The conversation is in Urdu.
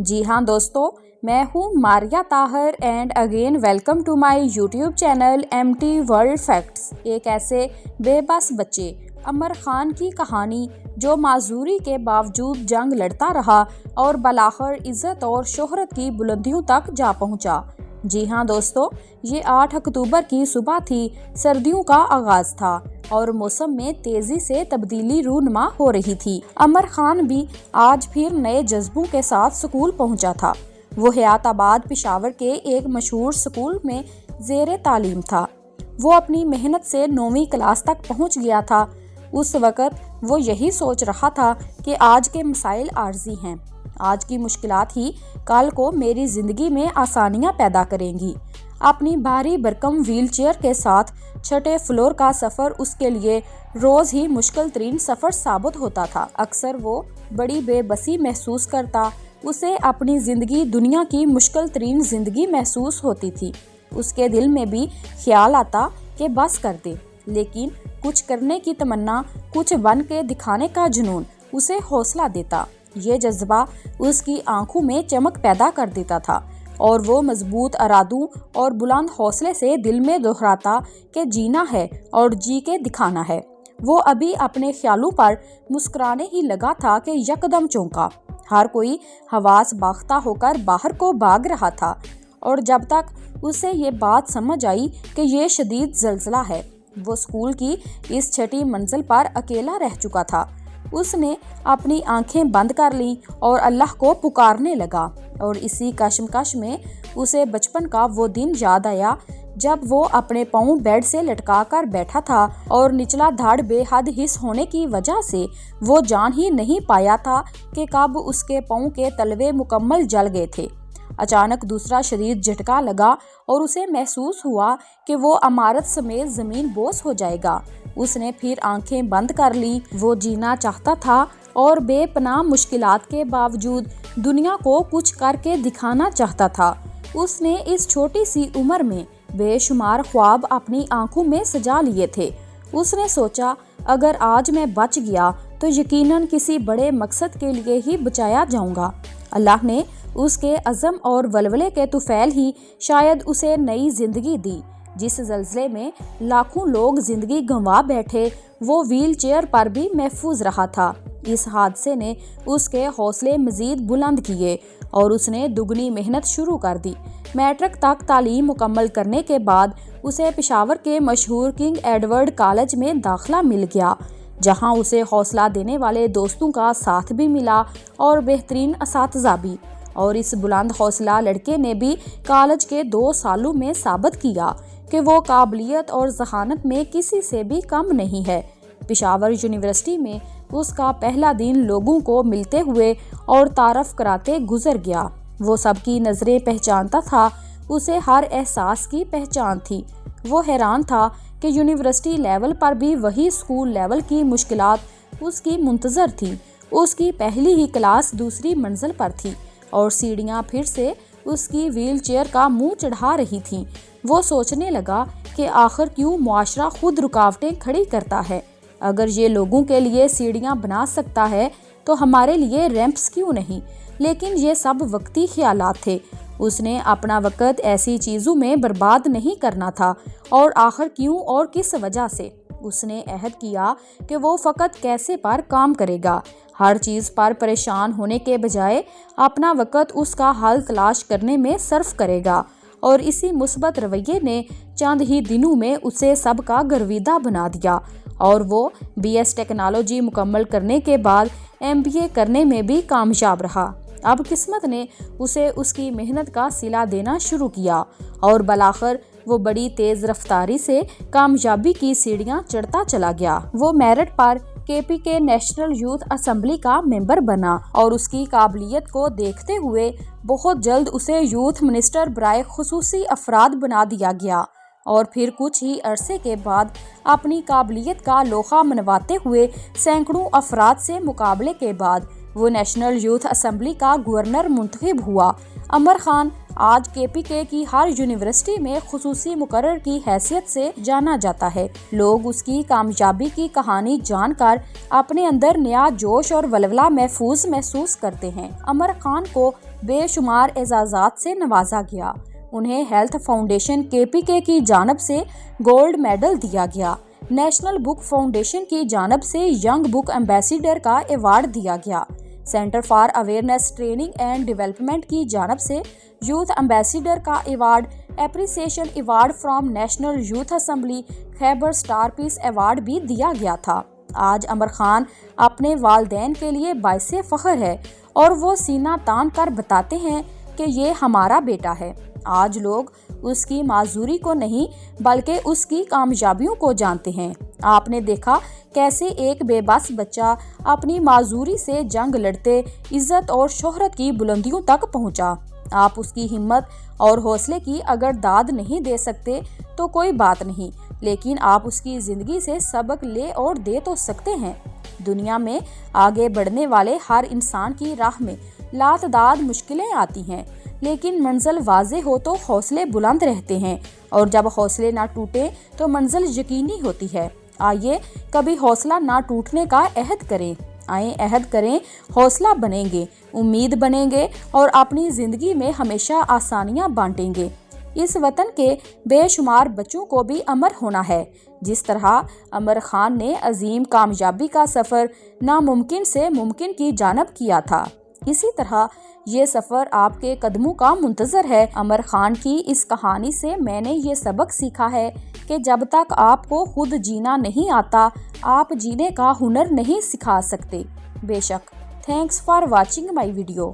جی ہاں دوستو، میں ہوں Maria Tahir and again welcome to my YouTube channel M T world facts. ایک ایسے بے بس بچے عمر خان کی کہانی جو معذوری کے باوجود جنگ لڑتا رہا اور بالآخر عزت اور شہرت کی بلندیوں تک جا پہنچا۔ جی ہاں دوستو، یہ 8 اکتوبر کی صبح تھی۔ سردیوں کا آغاز تھا اور موسم میں تیزی سے تبدیلی رونما ہو رہی تھی۔ عمر خان بھی آج پھر نئے جذبوں کے ساتھ اسکول پہنچا تھا۔ وہ حیات آباد پشاور کے ایک مشہور اسکول میں زیر تعلیم تھا۔ وہ اپنی محنت سے 9ویں کلاس تک پہنچ گیا تھا۔ اس وقت وہ یہی سوچ رہا تھا کہ آج کے مسائل عارضی ہیں، آج کی مشکلات ہی کل کو میری زندگی میں آسانیاں پیدا کریں گی۔ اپنی بھاری بھرکم ویل چیئر کے ساتھ 6 فلور کا سفر اس کے لیے روز ہی مشکل ترین سفر ثابت ہوتا تھا۔ اکثر وہ بڑی بے بسی محسوس کرتا، اسے اپنی زندگی دنیا کی مشکل ترین زندگی محسوس ہوتی تھی۔ اس کے دل میں بھی خیال آتا کہ بس کر دے، لیکن کچھ کرنے کی تمنا، کچھ بن کے دکھانے کا جنون اسے حوصلہ دیتا۔ یہ جذبہ اس کی آنکھوں میں چمک پیدا کر دیتا تھا اور وہ مضبوط ارادوں اور بلند حوصلے سے دل میں دہراتا کہ جینا ہے اور جی کے دکھانا ہے۔ وہ ابھی اپنے خیالوں پر مسکرانے ہی لگا تھا کہ یکدم چونکا۔ ہر کوئی حواس باختہ ہو کر باہر کو بھاگ رہا تھا، اور جب تک اسے یہ بات سمجھ آئی کہ یہ شدید زلزلہ ہے، وہ اسکول کی اس 6 منزل پر اکیلا رہ چکا تھا۔ اس نے اپنی آنکھیں بند کر لیں اور اللہ کو پکارنے لگا، اور اسی کشمکش میں اسے بچپن کا وہ دن یاد آیا جب وہ اپنے پاؤں بیڈ سے لٹکا کر بیٹھا تھا اور نچلا دھڑ بے حد حس ہونے کی وجہ سے وہ جان ہی نہیں پایا تھا کہ کب اس کے پاؤں کے تلوے مکمل جل گئے تھے۔ اچانک دوسرا شدید جھٹکا لگا اور اسے محسوس ہوا کہ وہ عمارت سمیت زمین بوس ہو جائے گا۔ اس نے پھر آنکھیں بند کر لی۔ وہ جینا چاہتا تھا اور بے پناہ مشکلات کے باوجود دنیا کو کچھ کر کے دکھانا چاہتا تھا۔ اس نے اس چھوٹی سی عمر میں بے شمار خواب اپنی آنکھوں میں سجا لیے تھے۔ اس نے سوچا، اگر آج میں بچ گیا تو یقیناً کسی بڑے مقصد کے لیے ہی بچایا جاؤں گا۔ اللہ نے اس کے عزم اور ولولے کے طفیل ہی شاید اسے نئی زندگی دی۔ جس زلزلے میں لاکھوں لوگ زندگی گنوا بیٹھے، وہ ویل چیئر پر بھی محفوظ رہا تھا۔ اس حادثے نے اس کے حوصلے مزید بلند کیے اور اس نے دگنی محنت شروع کر دی۔ میٹرک تک تعلیم مکمل کرنے کے بعد اسے پشاور کے مشہور کنگ ایڈورڈ کالج میں داخلہ مل گیا، جہاں اسے حوصلہ دینے والے دوستوں کا ساتھ بھی ملا اور بہترین اساتذہ بھی۔ اور اس بلند حوصلہ لڑکے نے بھی کالج کے 2 سالوں میں ثابت کیا کہ وہ قابلیت اور ذہانت میں کسی سے بھی کم نہیں ہے۔ پشاور یونیورسٹی میں اس کا پہلا دن لوگوں کو ملتے ہوئے اور تعارف کراتے گزر گیا۔ وہ سب کی نظریں پہچانتا تھا، اسے ہر احساس کی پہچان تھی۔ وہ حیران تھا کہ یونیورسٹی لیول پر بھی وہی اسکول لیول کی مشکلات اس کی منتظر تھی۔ اس کی پہلی ہی کلاس دوسری منزل پر تھی اور سیڑھیاں پھر سے اس کی ویل چیئر کا منہ چڑھا رہی تھیں۔ وہ سوچنے لگا کہ آخر کیوں معاشرہ خود رکاوٹیں کھڑی کرتا ہے؟ اگر یہ لوگوں کے لیے سیڑھیاں بنا سکتا ہے تو ہمارے لیے ریمپس کیوں نہیں؟ لیکن یہ سب وقتی خیالات تھے۔ اس نے اپنا وقت ایسی چیزوں میں برباد نہیں کرنا تھا، اور آخر کیوں اور کس وجہ سے؟ اس نے عہد کیا کہ وہ فقط کیسے پر کام کرے گا۔ ہر چیز پر پریشان ہونے کے بجائے اپنا وقت اس کا حل تلاش کرنے میں صرف کرے گا، اور اسی مثبت رویے نے چند ہی دنوں میں اسے سب کا گرویدہ بنا دیا، اور وہ BS ٹیکنالوجی مکمل کرنے کے بعد MBA کرنے میں بھی کامیاب رہا۔ اب قسمت نے اسے اس کی محنت کا صلہ دینا شروع کیا، اور بالآخر وہ بڑی تیز رفتاری سے کامیابی کی سیڑھیاں چڑھتا چلا گیا۔ وہ میرٹ پر KP نیشنل یوتھ اسمبلی کا ممبر بنا، اور اس کی قابلیت کو دیکھتے ہوئے بہت جلد اسے یوتھ منسٹر برائے خصوصی افراد بنا دیا گیا، اور پھر کچھ ہی عرصے کے بعد اپنی قابلیت کا لوہا منواتے ہوئے سینکڑوں افراد سے مقابلے کے بعد وہ نیشنل یوتھ اسمبلی کا گورنر منتخب ہوا۔ عمر خان آج KPK کی ہر یونیورسٹی میں خصوصی مقرر کی حیثیت سے جانا جاتا ہے۔ لوگ اس کی کامیابی کی کہانی جان کر اپنے اندر نیا جوش اور ولولہ محسوس کرتے ہیں۔ عمر خان کو بے شمار اعزازات سے نوازا گیا۔ انہیں ہیلتھ فاؤنڈیشن KPK کی جانب سے گولڈ میڈل دیا گیا۔ نیشنل بک فاؤنڈیشن کی جانب سے ینگ بک ایمبیسیڈر کا ایوارڈ دیا گیا۔ Centre for awareness training and development کی جانب سے یوتھ ایمبیسیڈر کا award, appreciation award from national youth assembly, Khyber star peace award بھی دیا گیا تھا۔ آج عمر خان اپنے والدین کے لیے باعث فخر ہے اور وہ سینہ تان کر بتاتے ہیں کہ یہ ہمارا بیٹا ہے۔ آج لوگ اس کی معذوری کو نہیں بلکہ اس کی کامیابیوں کو جانتے ہیں۔ آپ نے دیکھا کیسے ایک بے بس بچہ اپنی معذوری سے جنگ لڑتے عزت اور شہرت کی بلندیوں تک پہنچا۔ آپ اس کی ہمت اور حوصلے کی اگر داد نہیں دے سکتے تو کوئی بات نہیں، لیکن آپ اس کی زندگی سے سبق لے اور دے تو سکتے ہیں۔ دنیا میں آگے بڑھنے والے ہر انسان کی راہ میں لاتعداد مشکلیں آتی ہیں، لیکن منزل واضح ہو تو حوصلے بلند رہتے ہیں، اور جب حوصلے نہ ٹوٹے تو منزل یقینی ہوتی ہے۔ آئیے کبھی حوصلہ نہ ٹوٹنے کا عہد کریں۔ آئیں عہد کریں، حوصلہ بنیں گے، امید بنیں گے اور اپنی زندگی میں ہمیشہ آسانیاں بانٹیں گے۔ اس وطن کے بے شمار بچوں کو بھی امر ہونا ہے۔ جس طرح عمر خان نے عظیم کامیابی کا سفر ناممکن سے ممکن کی جانب کیا تھا، اسی طرح یہ سفر آپ کے قدموں کا منتظر ہے۔ عمر خان کی اس کہانی سے میں نے یہ سبق سیکھا ہے کہ جب تک آپ کو خود جینا نہیں آتا، آپ جینے کا ہنر نہیں سکھا سکتے۔ بے شک۔ Thanks for watching my video.